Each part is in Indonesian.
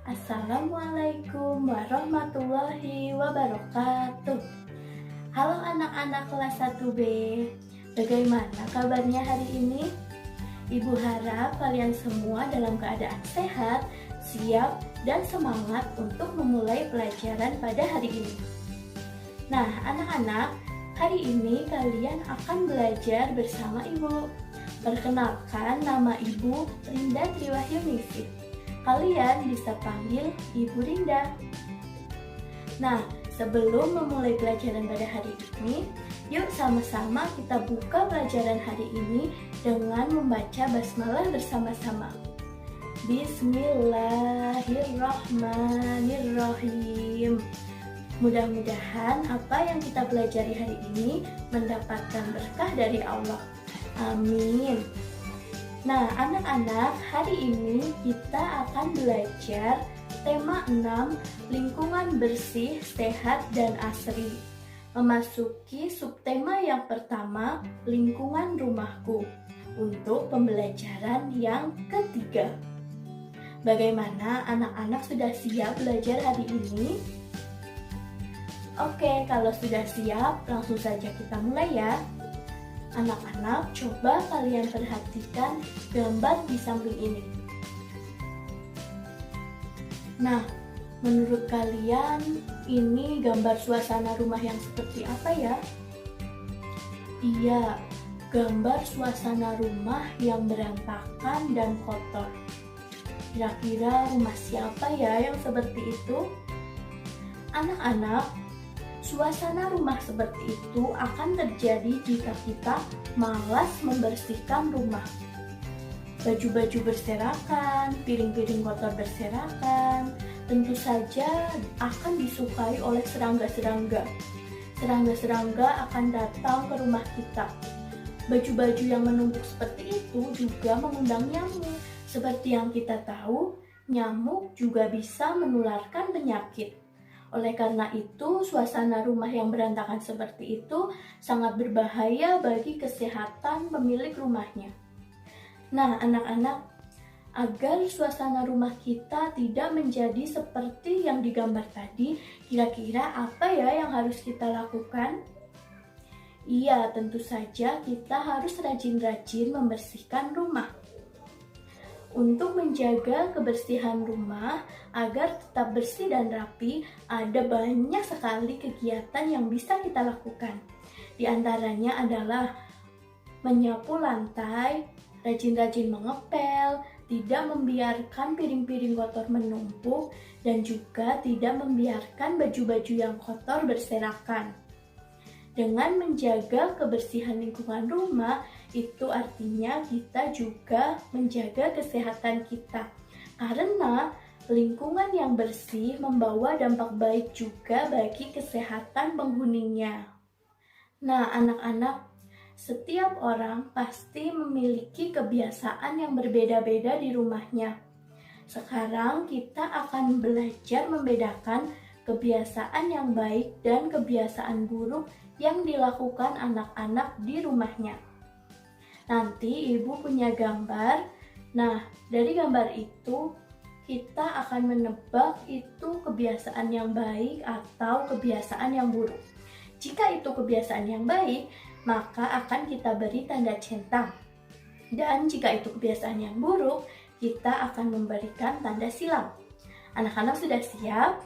Assalamualaikum warahmatullahi wabarakatuh. Halo anak-anak kelas 1B, bagaimana kabarnya hari ini? Ibu harap kalian semua dalam keadaan sehat, siap, dan semangat untuk memulai pelajaran pada hari ini. Nah, anak-anak, hari ini kalian akan belajar bersama Ibu. Perkenalkan, nama Ibu Rinda Triwahyuningsih. Kalian bisa panggil Ibu Rinda. Nah, sebelum memulai pelajaran pada hari ini, yuk sama-sama kita buka pelajaran hari ini dengan membaca basmalah bersama-sama. Bismillahirrahmanirrahim. Mudah-mudahan apa yang kita pelajari hari ini mendapatkan berkah dari Allah. Amin. Nah, anak-anak, hari ini kita akan belajar tema 6, lingkungan bersih, sehat, dan asri. Memasuki subtema yang pertama, lingkungan rumahku, untuk pembelajaran yang ketiga. Bagaimana anak-anak sudah siap belajar hari ini? Oke, kalau sudah siap, langsung saja kita mulai ya. Anak-anak, coba kalian perhatikan gambar di samping ini. Nah, menurut kalian ini gambar suasana rumah yang seperti apa ya? Iya, gambar suasana rumah yang berantakan dan kotor. Kira-kira rumah siapa ya yang seperti itu? Anak-anak, suasana rumah seperti itu akan terjadi jika kita malas membersihkan rumah. Baju-baju berserakan, piring-piring kotor berserakan, tentu saja akan disukai oleh serangga-serangga. Serangga-serangga akan datang ke rumah kita. Baju-baju yang menumpuk seperti itu juga mengundang nyamuk. Seperti yang kita tahu, nyamuk juga bisa menularkan penyakit. Oleh karena itu, suasana rumah yang berantakan seperti itu sangat berbahaya bagi kesehatan pemilik rumahnya. Nah, anak-anak, agar suasana rumah kita tidak menjadi seperti yang digambar tadi, kira-kira apa ya yang harus kita lakukan? Iya, tentu saja kita harus rajin-rajin membersihkan rumah. Untuk menjaga kebersihan rumah agar tetap bersih dan rapi, ada banyak sekali kegiatan yang bisa kita lakukan. Di antaranya adalah menyapu lantai, rajin-rajin mengepel, tidak membiarkan piring-piring kotor menumpuk, dan juga tidak membiarkan baju-baju yang kotor berserakan. Dengan menjaga kebersihan lingkungan rumah, itu artinya kita juga menjaga kesehatan kita. Karena lingkungan yang bersih membawa dampak baik juga bagi kesehatan penghuninya. Nah, anak-anak, setiap orang pasti memiliki kebiasaan yang berbeda-beda di rumahnya. Sekarang kita akan belajar membedakan kebiasaan yang baik dan kebiasaan buruk yang dilakukan anak-anak di rumahnya. Nanti Ibu punya gambar. Nah, dari gambar itu kita akan menebak itu kebiasaan yang baik atau kebiasaan yang buruk. Jika itu kebiasaan yang baik, maka akan kita beri tanda centang. Dan jika itu kebiasaan yang buruk, kita akan memberikan tanda silang. Anak-anak sudah siap?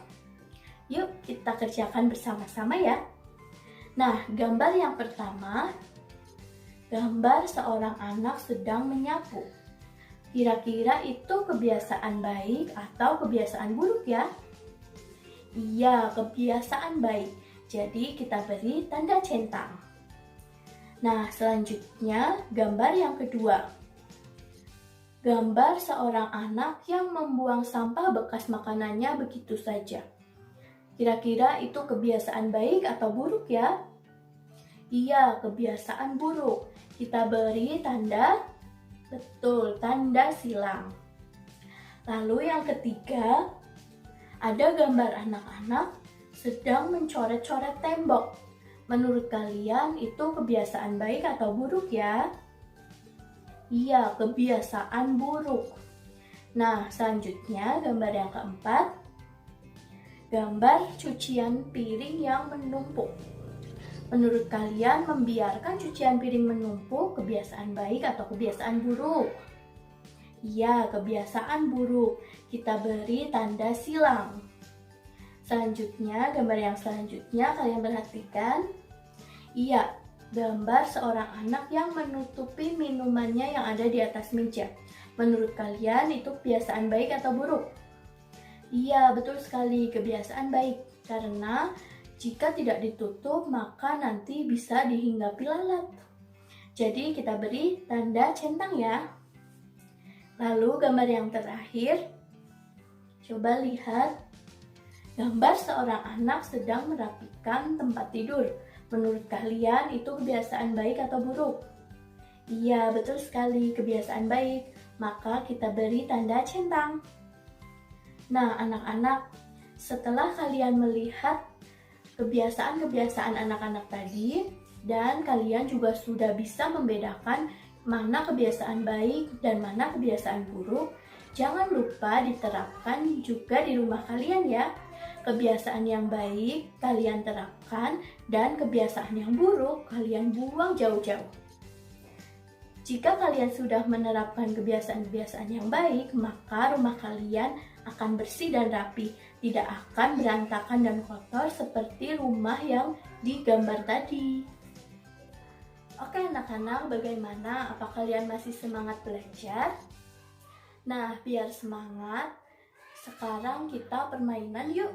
Yuk kita kerjakan bersama-sama ya. Nah, gambar yang pertama, gambar seorang anak sedang menyapu. Kira-kira itu kebiasaan baik atau kebiasaan buruk ya? Iya, kebiasaan baik. Jadi kita beri tanda centang. Nah, selanjutnya gambar yang kedua. Gambar seorang anak yang membuang sampah bekas makanannya begitu saja. Kira-kira itu kebiasaan baik atau buruk ya? Iya, kebiasaan buruk. Kita beri tanda, betul, tanda silang. Lalu yang ketiga, ada gambar anak-anak sedang mencoret-coret tembok. Menurut kalian itu kebiasaan baik atau buruk ya? Iya, kebiasaan buruk. Nah, selanjutnya gambar yang keempat, gambar cucian piring yang menumpuk. Menurut kalian, membiarkan cucian piring menumpuk kebiasaan baik atau kebiasaan buruk? Iya, kebiasaan buruk. Kita beri tanda silang. Selanjutnya, gambar yang selanjutnya kalian perhatikan. Iya, gambar seorang anak yang menutupi minumannya yang ada di atas meja. Menurut kalian itu kebiasaan baik atau buruk? Iya, betul sekali, kebiasaan baik. Karena jika tidak ditutup, maka nanti bisa dihinggapi lalat. Jadi kita beri tanda centang ya. Lalu gambar yang terakhir, coba lihat. Gambar seorang anak sedang merapikan tempat tidur. Menurut kalian itu kebiasaan baik atau buruk? Iya, betul sekali, kebiasaan baik. Maka kita beri tanda centang. Nah, anak-anak, setelah kalian melihat kebiasaan-kebiasaan anak-anak tadi, dan kalian juga sudah bisa membedakan mana kebiasaan baik dan mana kebiasaan buruk, jangan lupa diterapkan juga di rumah kalian ya. Kebiasaan yang baik kalian terapkan dan kebiasaan yang buruk kalian buang jauh-jauh. Jika kalian sudah menerapkan kebiasaan-kebiasaan yang baik, maka rumah kalian akan bersih dan rapi, tidak akan berantakan dan kotor seperti rumah yang digambar tadi. Oke anak-anak, bagaimana? Apa kalian masih semangat belajar? Nah, biar semangat, sekarang kita permainan yuk.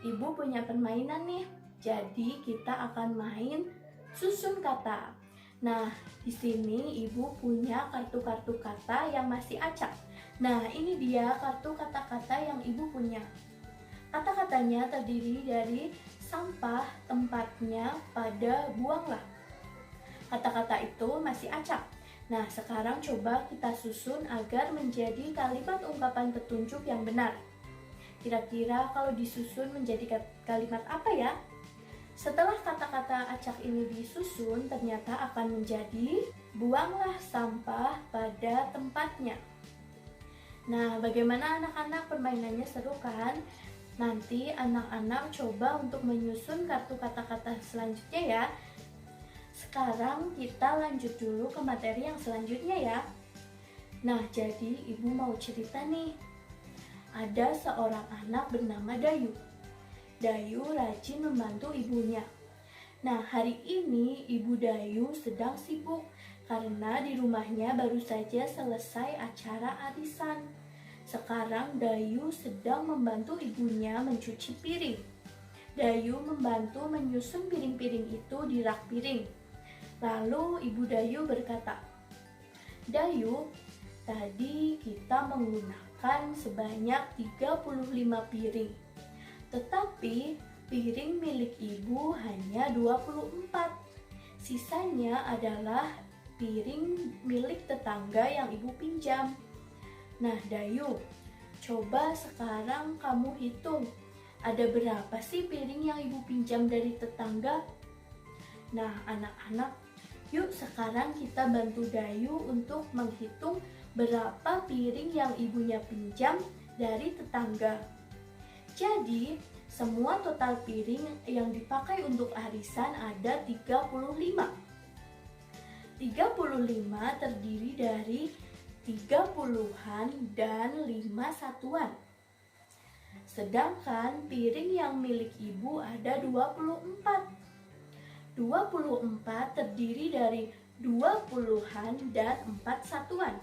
Ibu punya permainan nih, jadi kita akan main susun kata. Nah, di sini ibu punya kartu-kartu kata yang masih acak. Nah, ini dia kartu kata-kata yang ibu punya. Kata-katanya terdiri dari sampah, tempatnya, pada, buanglah. Kata-kata itu masih acak. Nah, sekarang coba kita susun agar menjadi kalimat ungkapan petunjuk yang benar. Kira-kira kalau disusun menjadi kalimat apa ya? Setelah kata-kata acak ini disusun, ternyata akan menjadi buanglah sampah pada tempatnya. Nah, bagaimana anak-anak, permainannya seru kan? Nanti anak-anak coba untuk menyusun kartu kata-kata selanjutnya ya. Sekarang kita lanjut dulu ke materi yang selanjutnya ya. Nah, jadi ibu mau cerita nih. Ada seorang anak bernama Dayu. Dayu rajin membantu ibunya. Nah, hari ini Ibu Dayu sedang sibuk karena di rumahnya baru saja selesai acara arisan. Sekarang Dayu sedang membantu ibunya mencuci piring. Dayu membantu menyusun piring-piring itu di rak piring. Lalu Ibu Dayu berkata, "Dayu, tadi kita menggunakan sebanyak 35 piring. Tetapi piring milik ibu hanya 24. Sisanya adalah piring milik tetangga yang ibu pinjam. Nah, Dayu, coba sekarang kamu hitung. Ada berapa sih piring yang ibu pinjam dari tetangga?" Nah, anak-anak, yuk sekarang kita bantu Dayu untuk menghitung berapa piring yang ibunya pinjam dari tetangga. Jadi, semua total piring yang dipakai untuk arisan ada 35. 35 terdiri dari 30-an dan 5 satuan. Sedangkan piring yang milik ibu ada 24. 24 terdiri dari 20-an dan 4 satuan.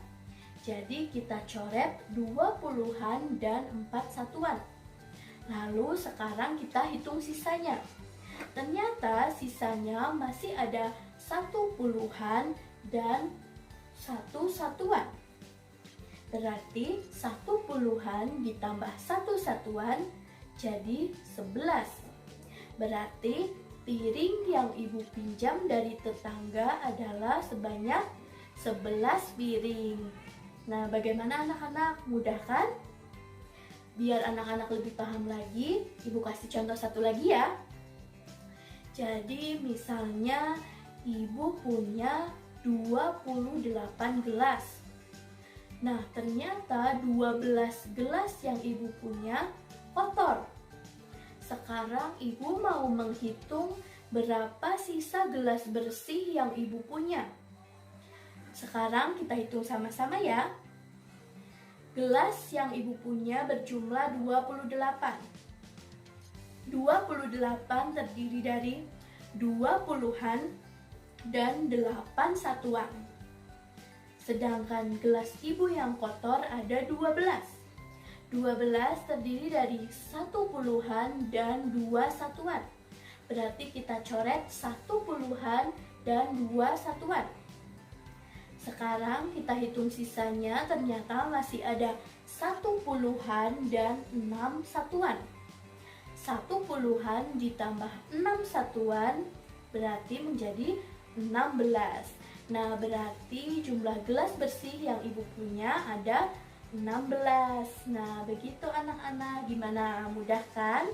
Jadi kita coret 20-an dan 4 satuan. Lalu sekarang kita hitung sisanya. Ternyata sisanya masih ada 10-an dan 1 satuan. Berarti 10-an ditambah 1 satuan jadi 11. Berarti piring yang ibu pinjam dari tetangga adalah sebanyak 11 piring. Nah, bagaimana anak-anak? Mudah kan? Biar anak-anak lebih paham lagi, ibu kasih contoh satu lagi ya. Jadi misalnya ibu punya 28 gelas. Nah, ternyata 12 gelas yang ibu punya kotor. Sekarang ibu mau menghitung berapa sisa gelas bersih yang ibu punya. Sekarang kita hitung sama-sama ya. Gelas yang ibu punya berjumlah 28. 28 terdiri dari 20-an dan 8 satuan. Sedangkan gelas ibu yang kotor ada 12. 12 terdiri dari 10-an dan 2 satuan. Berarti kita coret 10-an dan 2 satuan. Sekarang kita hitung sisanya, ternyata masih ada 10-an dan 6 satuan. 10-an ditambah 6 satuan berarti menjadi 16. Nah, berarti jumlah gelas bersih yang ibu punya ada 16. Nah, begitu anak-anak. Gimana? Mudah kan?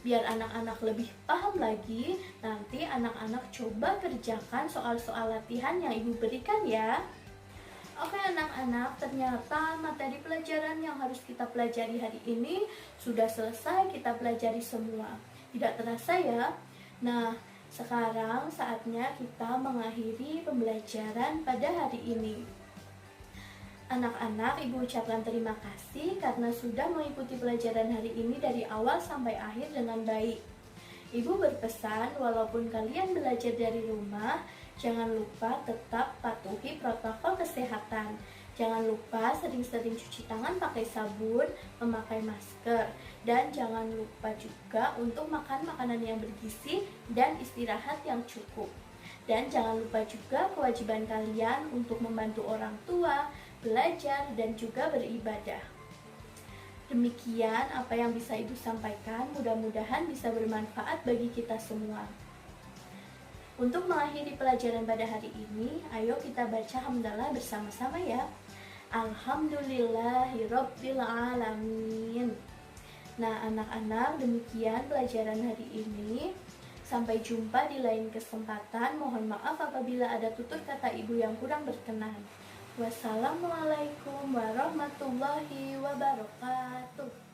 Biar anak-anak lebih paham lagi, nanti anak-anak coba kerjakan soal-soal latihan yang ibu berikan ya. Oke anak-anak, ternyata materi pelajaran yang harus kita pelajari hari ini sudah selesai kita pelajari semua. Tidak terasa ya? Nah, sekarang saatnya kita mengakhiri pembelajaran pada hari ini. Anak-anak, ibu ucapkan terima kasih karena sudah mengikuti pelajaran hari ini dari awal sampai akhir dengan baik. Ibu berpesan, walaupun kalian belajar dari rumah, jangan lupa tetap patuhi protokol kesehatan. Jangan lupa sering-sering cuci tangan pakai sabun, memakai masker, dan jangan lupa juga untuk makan makanan yang bergizi dan istirahat yang cukup. Dan jangan lupa juga kewajiban kalian untuk membantu orang tua, belajar, dan juga beribadah. Demikian apa yang bisa ibu sampaikan, mudah-mudahan bisa bermanfaat bagi kita semua. Untuk mengakhiri pelajaran pada hari ini, ayo kita baca hamdalah bersama-sama ya. Alhamdulillahirabbil alamin. Nah, anak-anak, demikian pelajaran hari ini. Sampai jumpa di lain kesempatan. Mohon maaf apabila ada tutur kata ibu yang kurang berkenan. Wassalamualaikum warahmatullahi wabarakatuh.